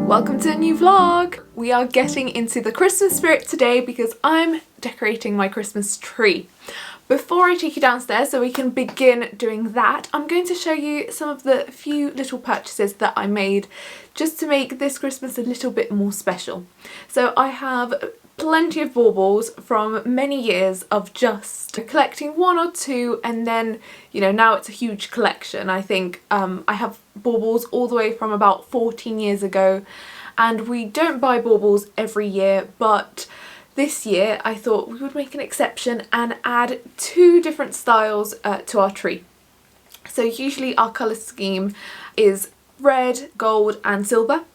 Welcome to a new vlog! We are getting into the Christmas spirit today because I'm decorating my Christmas tree. Before I take you downstairs so we can begin doing that, I'm going to show you some of the few little purchases that I made just to make this Christmas a little bit more special. So I have plenty of baubles from many years of just collecting one or two, and then, you know, now it's a huge collection. I think I have baubles all the way from about 14 years ago, and we don't buy baubles every year, but this year I thought we would make an exception and add two different styles to our tree. So usually our colour scheme is red, gold and silver.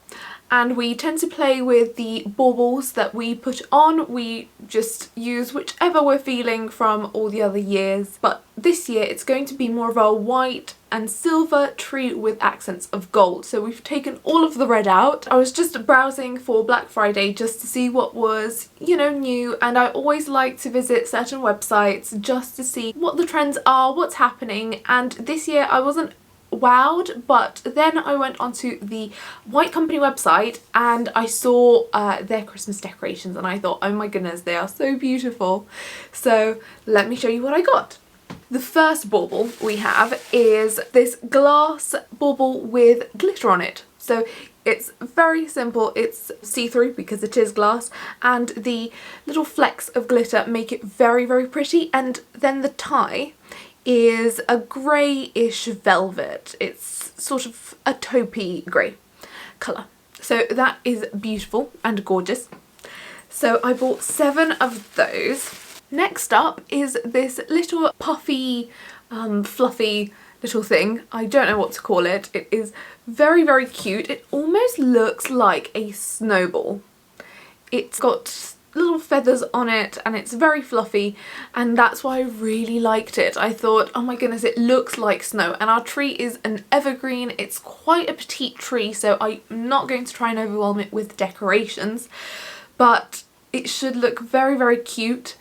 And we tend to play with the baubles that we put on. We just use whichever we're feeling from all the other years. But this year it's going to be more of a white and silver tree with accents of gold. So we've taken all of the red out. I was just browsing for Black Friday just to see what was, you know, new. And I always like to visit certain websites just to see what the trends are, what's happening. And this year I wasn't wowed, but then I went onto the White Company website and I saw their Christmas decorations and I thought, oh my goodness, they are so beautiful. So let me show you what I got. The first bauble we have is this glass bauble with glitter on it. So it's very simple, it's see-through because it is glass, and the little flecks of glitter make it very, very pretty. And then the tie is a greyish velvet. It's sort of a taupey grey colour. So that is beautiful and gorgeous. So I bought 7 of those. Next up is this little puffy, fluffy little thing. I don't know what to call it. It is very, very cute. It almost looks like a snowball. It's got little feathers on it and it's very fluffy, and that's why I really liked it. I thought, oh my goodness, it looks like snow, and our tree is an evergreen. It's quite a petite tree, so I'm not going to try and overwhelm it with decorations, but it should look very, very cute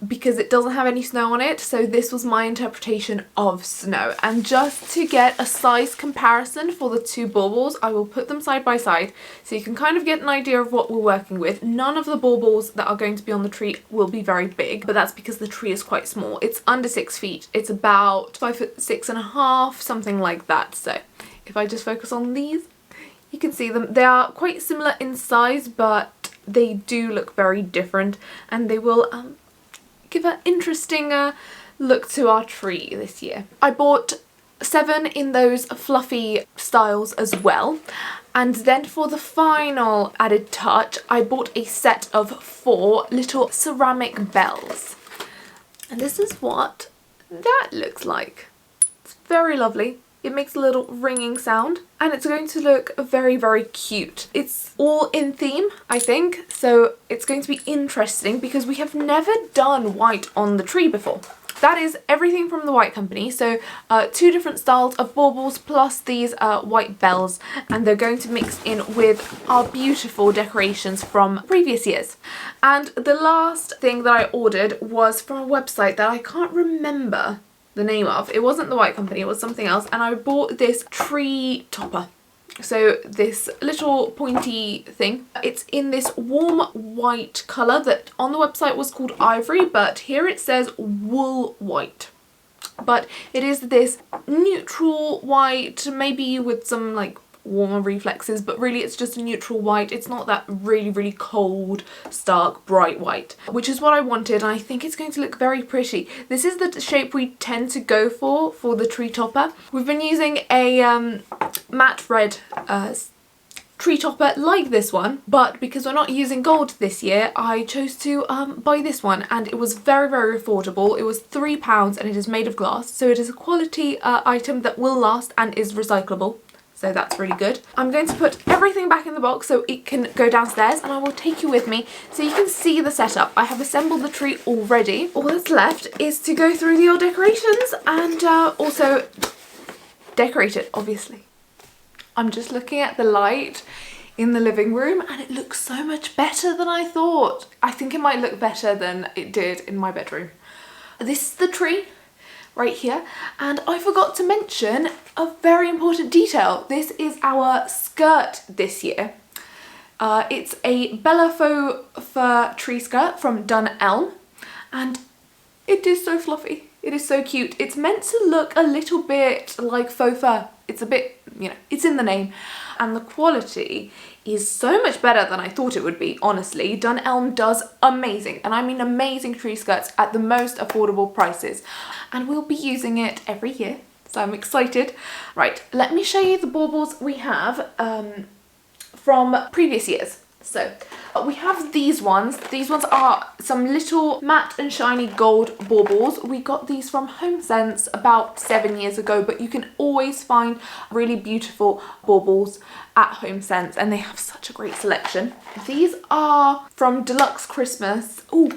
because it doesn't have any snow on it. So this was my interpretation of snow. And just to get a size comparison for the two baubles, I will put them side by side so you can kind of get an idea of what we're working with. None of the baubles that are going to be on the tree will be very big, but that's because the tree is quite small. It's under 6 feet. It's about 5'6½", something like that. So if I just focus on these, you can see them. They are quite similar in size, but they do look very different, and they will give an interesting look to our tree this year. I bought 7 in those fluffy styles as well. And then for the final added touch, I bought a set of 4 little ceramic bells. And this is what that looks like. It's very lovely. It makes a little ringing sound and it's going to look very, very cute. It's all in theme, I think, so it's going to be interesting because we have never done white on the tree before. That is everything from the White Company, so 2 different styles of baubles plus these white bells, and they're going to mix in with our beautiful decorations from previous years. And the last thing that I ordered was from a website that I can't remember the name of. It wasn't the White Company, it was something else, and I bought this tree topper. So this little pointy thing, it's in this warm white colour that on the website was called ivory, but here it says wool white. But it is this neutral white, maybe with some like warmer reflexes, but really it's just a neutral white. It's not that really, really cold, stark, bright white, which is what I wanted, and I think it's going to look very pretty. This is the shape we tend to go for the tree topper. We've been using a matte red tree topper like this one, but because we're not using gold this year, I chose to buy this one, and it was very, very affordable. It was £3 and it is made of glass, so it is a quality item that will last and is recyclable. So that's really good. I'm going to put everything back in the box so it can go downstairs, and I will take you with me so you can see the setup. I have assembled the tree already. All that's left is to go through the old decorations and also decorate it, obviously. I'm just looking at the light in the living room and it looks so much better than I thought. I think it might look better than it did in my bedroom. This is the tree right here, and I forgot to mention a very important detail. This is our skirt this year. It's a Bella Faux Fur tree skirt from Dunelm, and it is so fluffy. It is so cute. It's meant to look a little bit like faux fur. It's a bit, you know, it's in the name. And the quality is so much better than I thought it would be, honestly. Dunelm does amazing, and I mean amazing tree skirts at the most affordable prices. And we'll be using it every year, so I'm excited. Right, let me show you the baubles we have from previous years. So we have these ones. These ones are some little matte and shiny gold baubles. We got these from HomeSense about 7 years ago, but you can always find really beautiful baubles at HomeSense, and they have such a great selection. These are from Deluxe Christmas. Oh,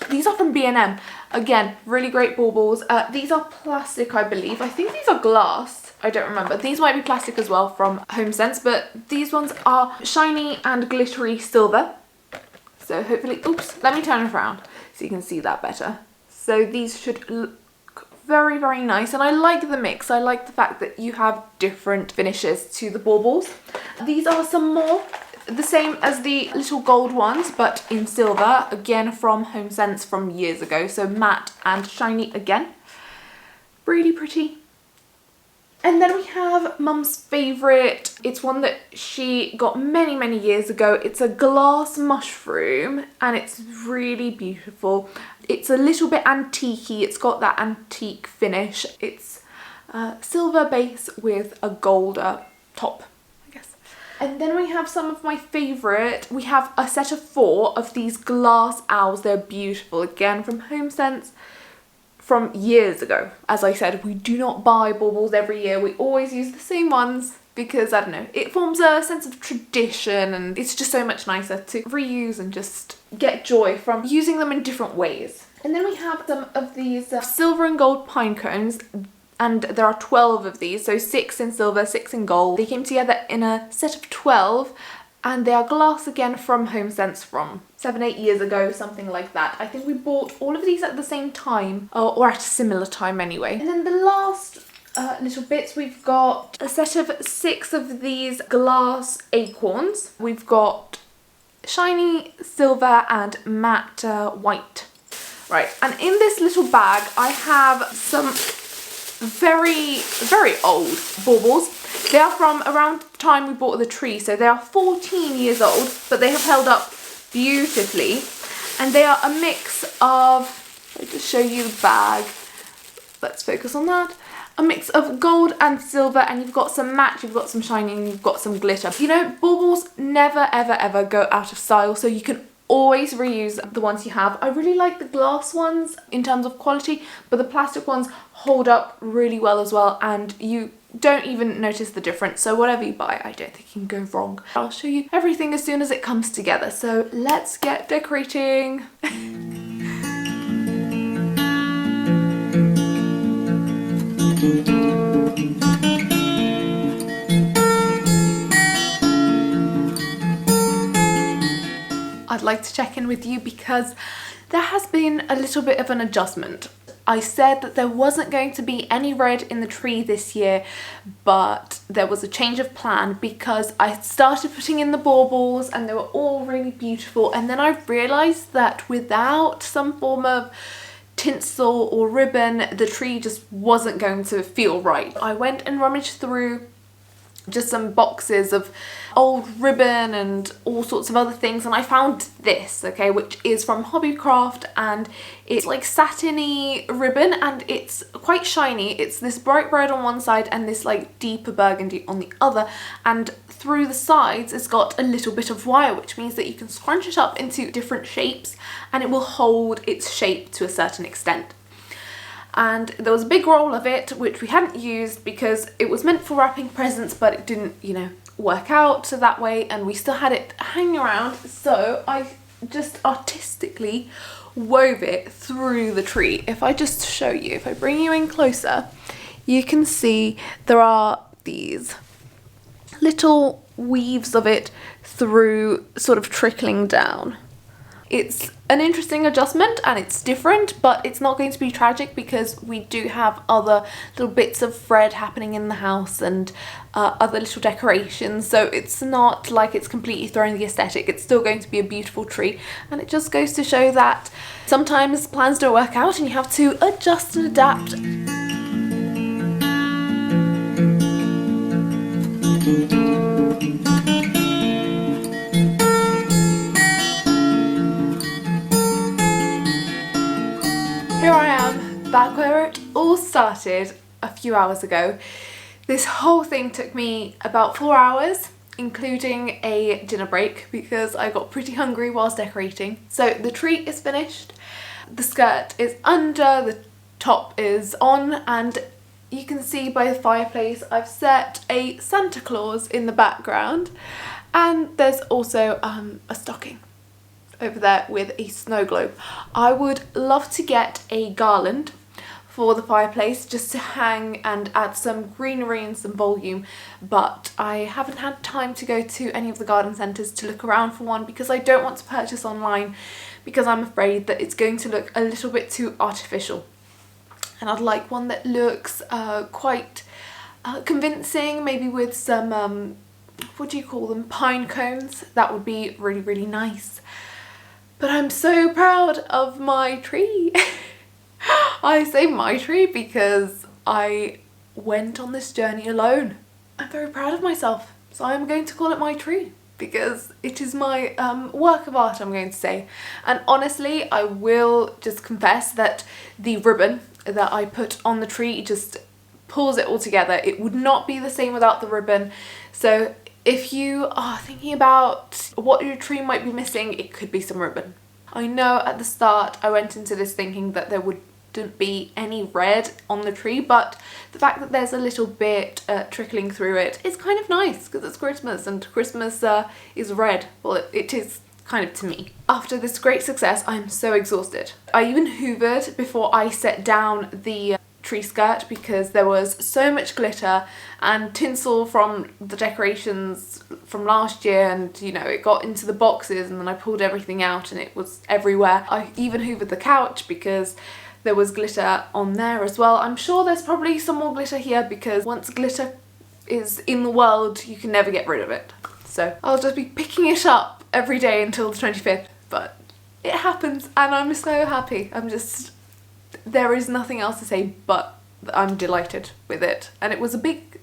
these are from B&M. Again, really great baubles. These are plastic, I believe. I think these are glass. I don't remember. These might be plastic as well from HomeSense, but these ones are shiny and glittery silver. So hopefully, oops, let me turn it around so you can see that better. So these should look very, very nice, and I like the mix. I like the fact that you have different finishes to the baubles. These are some more, the same as the little gold ones, but in silver, again from HomeSense from years ago. So matte and shiny again. Really pretty. And then we have Mum's favourite. It's one that she got many, many years ago. It's a glass mushroom, and it's really beautiful. It's a little bit antique-y. It's got that antique finish. It's silver base with a gold top, I guess. And then we have some of my favourite. We have a set of 4 of these glass owls. They're beautiful. Again, from HomeSense. From years ago. As I said, we do not buy baubles every year. We always use the same ones because, I don't know, it forms a sense of tradition, and it's just so much nicer to reuse and just get joy from using them in different ways. And then we have some of these silver and gold pine cones, and there are 12 of these, so 6 in silver, 6 in gold. They came together in a set of 12, and they are glass again from HomeSense from 7-8 years ago, something like that. I think we bought all of these at the same time, or at a similar time anyway. And then the last little bits, we've got a set of 6 of these glass acorns. We've got shiny silver and matte white. Right, and in this little bag I have some very, very old baubles. They are from around the time we bought the tree, so they are 14 years old, but they have held up beautifully. And they are a mix of, I'll just show you the bag. Let's focus on that. A mix of gold and silver, and you've got some matte, you've got some shiny, and you've got some glitter. You know, baubles never, ever, ever go out of style, so you can always reuse the ones you have. I really like the glass ones in terms of quality, but the plastic ones hold up really well as well, and you don't even notice the difference. So whatever you buy, I don't think you can go wrong. I'll show you everything as soon as it comes together. So let's get decorating. I'd like to check in with you because there has been a little bit of an adjustment. I said that there wasn't going to be any red in the tree this year, but there was a change of plan because I started putting in the baubles and they were all really beautiful, and then I realised that without some form of tinsel or ribbon, the tree just wasn't going to feel right. I went and rummaged through just some boxes of old ribbon and all sorts of other things, and I found this, okay, which is from Hobbycraft, and it's like satiny ribbon and it's quite shiny. It's this bright red on one side and this like deeper burgundy on the other, and through the sides it's got a little bit of wire, which means that you can scrunch it up into different shapes and it will hold its shape to a certain extent. And there was a big roll of it which we hadn't used because it was meant for wrapping presents, but it didn't, you know, work out so that way, and we still had it hanging around, so I just artistically wove it through the tree. If I just show you, if I bring you in closer, you can see there are these little weaves of it through, sort of trickling down. It's an interesting adjustment and it's different, but it's not going to be tragic because we do have other little bits of thread happening in the house and other little decorations, so it's not like it's completely throwing the aesthetic. It's still going to be a beautiful tree, and it just goes to show that sometimes plans don't work out and you have to adjust and adapt. Here I am, back where it all started a few hours ago. This whole thing took me about 4 hours, including a dinner break, because I got pretty hungry whilst decorating. So the tree is finished, the skirt is under, the top is on, and you can see by the fireplace I've set a Santa Claus in the background, and there's also a stocking over there with a snow globe. I would love to get a garland for the fireplace just to hang and add some greenery and some volume, but I haven't had time to go to any of the garden centres to look around for one because I don't want to purchase online because I'm afraid that it's going to look a little bit too artificial, and I'd like one that looks quite convincing, maybe with some what do you call them, pine cones. That would be really, really nice. But I'm so proud of my tree. I say my tree because I went on this journey alone. I'm very proud of myself, so I'm going to call it my tree because it is my work of art, I'm going to say. And honestly, I will just confess that the ribbon that I put on the tree just pulls it all together. It would not be the same without the ribbon. So if you are thinking about what your tree might be missing, it could be some ribbon. I know at the start I went into this thinking that there wouldn't be any red on the tree, but the fact that there's a little bit trickling through it is kind of nice because it's Christmas, and Christmas is red. Well, it is kind of to me. After this great success, I'm so exhausted. I even hoovered before I set down the tree skirt because there was so much glitter and tinsel from the decorations from last year, and you know, it got into the boxes and then I pulled everything out and it was everywhere. I even hoovered the couch because there was glitter on there as well. I'm sure there's probably some more glitter here because once glitter is in the world you can never get rid of it. So I'll just be picking it up every day until the 25th, but it happens and I'm so happy. There is nothing else to say but I'm delighted with it, and it was a big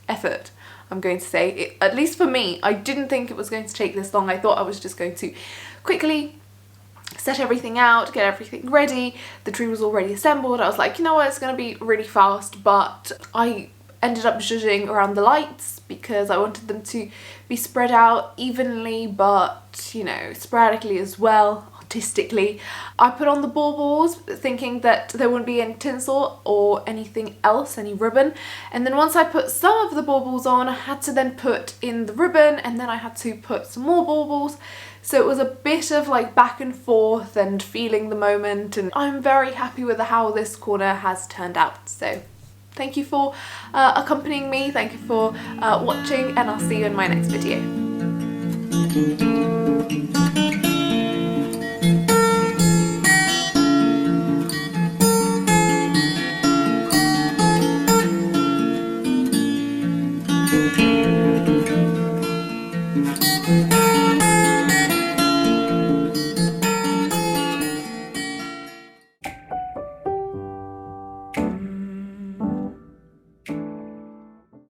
effort, I'm going to say. At least for me, I didn't think it was going to take this long. I thought I was just going to quickly set everything out, get everything ready. The tree was already assembled. I was like, you know what, it's going to be really fast, but I ended up zhuzhing around the lights because I wanted them to be spread out evenly, but you know, sporadically as well, artistically. I put on the baubles thinking that there wouldn't be any tinsel or anything else, any ribbon, and then once I put some of the baubles on, I had to then put in the ribbon, and then I had to put some more baubles. So it was a bit of like back and forth and feeling the moment, and I'm very happy with how this corner has turned out. So thank you for accompanying me, thank you for watching, and I'll see you in my next video.